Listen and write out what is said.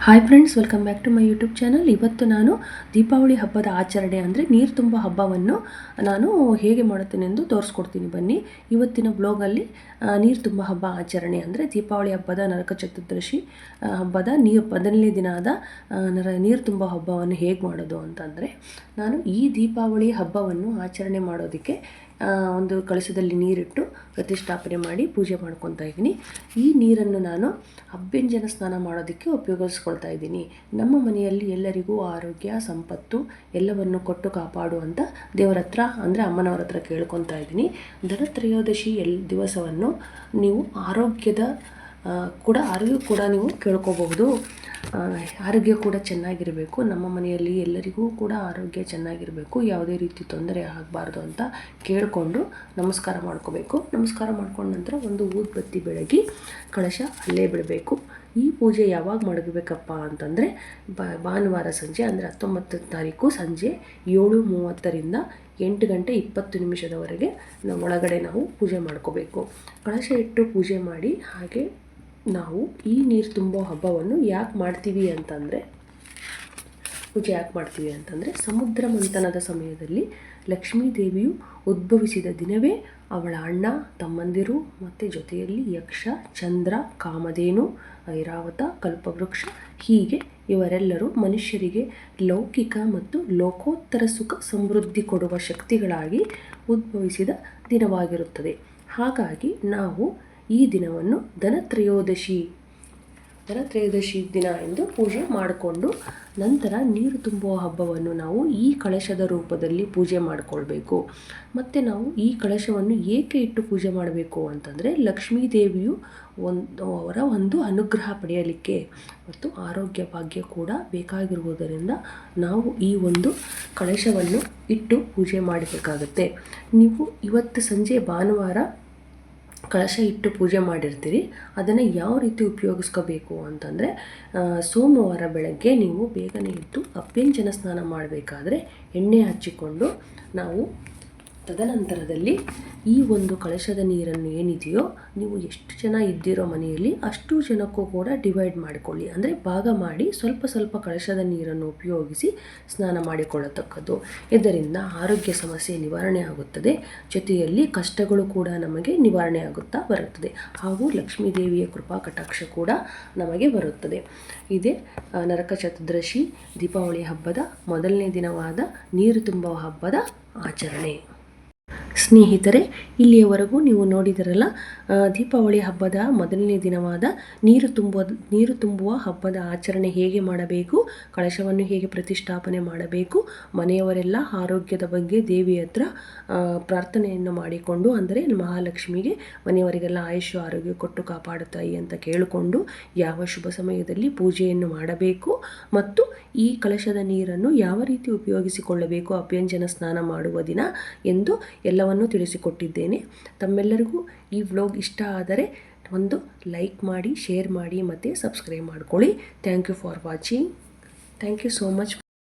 Hi friends, welcome back to my YouTube channel. ಇವತ್ತು ನಾನು ದೀಪಾವಳಿ ಹಬ್ಬದ ಆಚರಣೆ ಅಂದರೆ ನೀರು ತುಂಬ ಹಬ್ಬವನ್ನು ನಾನು ಹೇಗೆ ಮಾಡುತ್ತೇನೆ ಎಂದು ತೋರಿಸ್ಕೊಡ್ತೀನಿ. ಬನ್ನಿ, ಇವತ್ತಿನ ಬ್ಲಾಗಲ್ಲಿ ನೀರು ತುಂಬ ಹಬ್ಬ ಆಚರಣೆ ಅಂದರೆ ದೀಪಾವಳಿ ಹಬ್ಬದ ನರಕ ಚತುರ್ದಶಿ ಹಬ್ಬದ ಮೊದಲನೇ ದಿನ ಆದ ನೀರು ತುಂಬ ಹಬ್ಬವನ್ನು ಹೇಗೆ ಮಾಡೋದು ಅಂತಂದರೆ, ನಾನು ಈ ದೀಪಾವಳಿ ಹಬ್ಬವನ್ನು ಆಚರಣೆ ಮಾಡೋದಕ್ಕೆ ಒಂದು ಕಳಶದಲ್ಲಿ ನೀರಿಟ್ಟು ಪ್ರತಿಷ್ಠಾಪನೆ ಮಾಡಿ ಪೂಜೆ ಮಾಡ್ಕೊತಾ ಇದ್ದೀನಿ. ಈ ನೀರನ್ನು ನಾನು ಅಭ್ಯಂಜನ ಸ್ನಾನ ಮಾಡೋದಕ್ಕೆ ಉಪಯೋಗಿಸ್ಕೊಳ್ತಾ ಇದ್ದೀನಿ. ನಮ್ಮ ಮನೆಯಲ್ಲಿ ಎಲ್ಲರಿಗೂ ಆರೋಗ್ಯ ಸಂಪತ್ತು ಎಲ್ಲವನ್ನು ಕೊಟ್ಟು ಕಾಪಾಡುವಂಥ ದೇವರ ಹತ್ರ ಅಂದರೆ ಅಮ್ಮನವ್ರ ಹತ್ರ ಕೇಳ್ಕೊತಾ ಇದ್ದೀನಿ. ಧನತ್ರಯೋದಶಿ ದಿವಸವನ್ನು ನೀವು ಆರೋಗ್ಯ ಕೂಡ ನೀವು ಕೇಳ್ಕೋಬಹುದು. ಆರೋಗ್ಯ ಕೂಡ ಚೆನ್ನಾಗಿರಬೇಕು. ನಮ್ಮ ಮನೆಯಲ್ಲಿ ಎಲ್ಲರಿಗೂ ಕೂಡ ಆರೋಗ್ಯ ಚೆನ್ನಾಗಿರಬೇಕು, ಯಾವುದೇ ರೀತಿ ತೊಂದರೆ ಆಗಬಾರ್ದು ಅಂತ ಕೇಳಿಕೊಂಡು ನಮಸ್ಕಾರ ಮಾಡ್ಕೋಬೇಕು. ನಮಸ್ಕಾರ ಮಾಡ್ಕೊಂಡ ನಂತರ ಒಂದು ಊದುಬತ್ತಿ ಬೆಳಗಿ ಕಳಶ ಅಲ್ಲೇ ಬಿಡಬೇಕು. ಈ ಪೂಜೆ ಯಾವಾಗ ಮಾಡಬೇಕಪ್ಪ ಅಂತಂದರೆ ಭಾನುವಾರ ಸಂಜೆ ಅಂದರೆ 19ನೇ ತಾರೀಕು ಸಂಜೆ 7:30ರಿಂದ 8 ಗಂಟೆ 20 ನಿಮಿಷದವರೆಗೆ ಒಳಗಡೆ ನಾವು ಪೂಜೆ ಮಾಡ್ಕೋಬೇಕು. ಕಳಶ ಇಟ್ಟು ಪೂಜೆ ಮಾಡಿ ಹಾಗೆ ನಾವು ಈ ನೀರು ತುಂಬೋ ಹಬ್ಬವನ್ನು ಯಾಕೆ ಮಾಡ್ತೀವಿ ಅಂತಂದರೆ ಸಮುದ್ರ ಮಂಥನದ ಸಮಯದಲ್ಲಿ ಲಕ್ಷ್ಮೀ ದೇವಿಯು ಉದ್ಭವಿಸಿದ ದಿನವೇ ಅವಳ ಅಣ್ಣ ತಮ್ಮಂದಿರು ಮತ್ತು ಜೊತೆಯಲ್ಲಿ ಯಕ್ಷ, ಚಂದ್ರ, ಕಾಮಧೇನು, ಐರಾವತ, ಕಲ್ಪವೃಕ್ಷ ಹೀಗೆ ಇವರೆಲ್ಲರೂ ಮನುಷ್ಯರಿಗೆ ಲೌಕಿಕ ಮತ್ತು ಲೋಕೋತ್ತರ ಸುಖ ಸಮೃದ್ಧಿ ಕೊಡುವ ಶಕ್ತಿಗಳಾಗಿ ಉದ್ಭವಿಸಿದ ದಿನವಾಗಿರುತ್ತದೆ. ಹಾಗಾಗಿ ನಾವು ಈ ದಿನವನ್ನು ಧನತ್ರಯೋದಶಿ ದಿನ ಎಂದು ಪೂಜೆ ಮಾಡಿಕೊಂಡು ನಂತರ ನೀರು ತುಂಬುವ ಹಬ್ಬವನ್ನು ನಾವು ಈ ಕಳಶದ ರೂಪದಲ್ಲಿ ಪೂಜೆ ಮಾಡಿಕೊಳ್ಬೇಕು. ಮತ್ತು ನಾವು ಈ ಕಳಶವನ್ನು ಏಕೆ ಇಟ್ಟು ಪೂಜೆ ಮಾಡಬೇಕು ಅಂತಂದರೆ ಲಕ್ಷ್ಮೀ ದೇವಿಯು ಅವರ ಒಂದು ಅನುಗ್ರಹ ಪಡೆಯಲಿಕ್ಕೆ ಮತ್ತು ಆರೋಗ್ಯ ಭಾಗ್ಯ ಕೂಡ ಬೇಕಾಗಿರುವುದರಿಂದ ನಾವು ಈ ಒಂದು ಕಳಶವನ್ನು ಇಟ್ಟು ಪೂಜೆ ಮಾಡಬೇಕಾಗುತ್ತೆ. ನೀವು ಇವತ್ತು ಸಂಜೆ ಭಾನುವಾರ ಕಳಶ ಇಟ್ಟು ಪೂಜೆ ಮಾಡಿರ್ತೀರಿ. ಅದನ್ನು ಯಾವ ರೀತಿ ಉಪಯೋಗಿಸ್ಕೋಬೇಕು ಅಂತಂದರೆ ಸೋಮವಾರ ಬೆಳಗ್ಗೆ ನೀವು ಬೇಗನೆ ಎದ್ದು ಅಭ್ಯಂಜನ ಸ್ನಾನ ಮಾಡಬೇಕಾದ್ರೆ ಎಣ್ಣೆ ಹಚ್ಚಿಕೊಂಡು ನಾವು ತದನಂತರದಲ್ಲಿ ಈ ಒಂದು ಕಳಶದ ನೀರನ್ನು ಏನಿದೆಯೋ ನೀವು ಎಷ್ಟು ಜನ ಇದ್ದೀರೋ ಮನೆಯಲ್ಲಿ ಅಷ್ಟು ಜನಕ್ಕೂ ಕೂಡ ಡಿವೈಡ್ ಮಾಡಿಕೊಳ್ಳಿ, ಅಂದರೆ ಭಾಗ ಮಾಡಿ ಸ್ವಲ್ಪ ಕಳಶದ ನೀರನ್ನು ಉಪಯೋಗಿಸಿ ಸ್ನಾನ ಮಾಡಿಕೊಳ್ಳತಕ್ಕದ್ದು. ಇದರಿಂದ ಆರೋಗ್ಯ ಸಮಸ್ಯೆ ನಿವಾರಣೆ ಆಗುತ್ತದೆ, ಜೊತೆಯಲ್ಲಿ ಕಷ್ಟಗಳು ಕೂಡ ನಮಗೆ ನಿವಾರಣೆ ಆಗುತ್ತಾ ಬರುತ್ತದೆ, ಹಾಗೂ ಲಕ್ಷ್ಮೀ ದೇವಿಯ ಕೃಪಾ ಕಟಾಕ್ಷ ಕೂಡ ನಮಗೆ ಬರುತ್ತದೆ. ಇದೇ ನರಕ ಚತುರ್ದಶಿ ದೀಪಾವಳಿ ಹಬ್ಬದ ಮೊದಲನೇ ದಿನವಾದ ನೀರು ತುಂಬುವ ಹಬ್ಬದ ಆಚರಣೆ. ಸ್ನೇಹಿತರೆ, ಇಲ್ಲಿಯವರೆಗೂ ನೀವು ನೋಡಿದಿರಲ್ಲ ದೀಪಾವಳಿ ಹಬ್ಬದ ಮೊದಲನೇ ದಿನವಾದ ನೀರು ತುಂಬುವ ಹಬ್ಬದ ಆಚರಣೆ ಹೇಗೆ ಮಾಡಬೇಕು, ಕಳಶವನ್ನು ಹೇಗೆ ಪ್ರತಿಷ್ಠಾಪನೆ ಮಾಡಬೇಕು, ಮನೆಯವರೆಲ್ಲ ಆರೋಗ್ಯದ ಬಗ್ಗೆ ದೇವಿ ಹತ್ರ ಪ್ರಾರ್ಥನೆಯನ್ನು ಮಾಡಿಕೊಂಡು ಅಂದರೆ ಮಹಾಲಕ್ಷ್ಮಿಗೆ ಮನೆಯವರಿಗೆಲ್ಲ ಆಯುಷ್ಯ ಆರೋಗ್ಯ ಕೊಟ್ಟು ಕಾಪಾಡುತ್ತಾಯಿ ಅಂತ ಕೇಳಿಕೊಂಡು ಯಾವ ಶುಭ ಸಮಯದಲ್ಲಿ ಪೂಜೆಯನ್ನು ಮಾಡಬೇಕು ಮತ್ತು ಈ ಕಳಶದ ನೀರನ್ನು ಯಾವ ರೀತಿ ಉಪಯೋಗಿಸಿಕೊಳ್ಳಬೇಕು ಅಭ್ಯಂಜನ ಸ್ನಾನ ಮಾಡುವ ದಿನ ಎಂದು ಎಲ್ಲವನ್ನೂ ತಿಳಿಸಿಕೊಟ್ಟಿದ್ದೇನೆ. ತಮ್ಮೆಲ್ಲರಿಗೂ ಈ ವ್ಲಾಗ್ ಇಷ್ಟ ಆದರೆ ಒಂದು ಲೈಕ್ ಮಾಡಿ, ಶೇರ್ ಮಾಡಿ ಮತ್ತು ಸಬ್ಸ್ಕ್ರೈಬ್ ಮಾಡ್ಕೊಳ್ಳಿ. Thank you for watching. Thank you so much.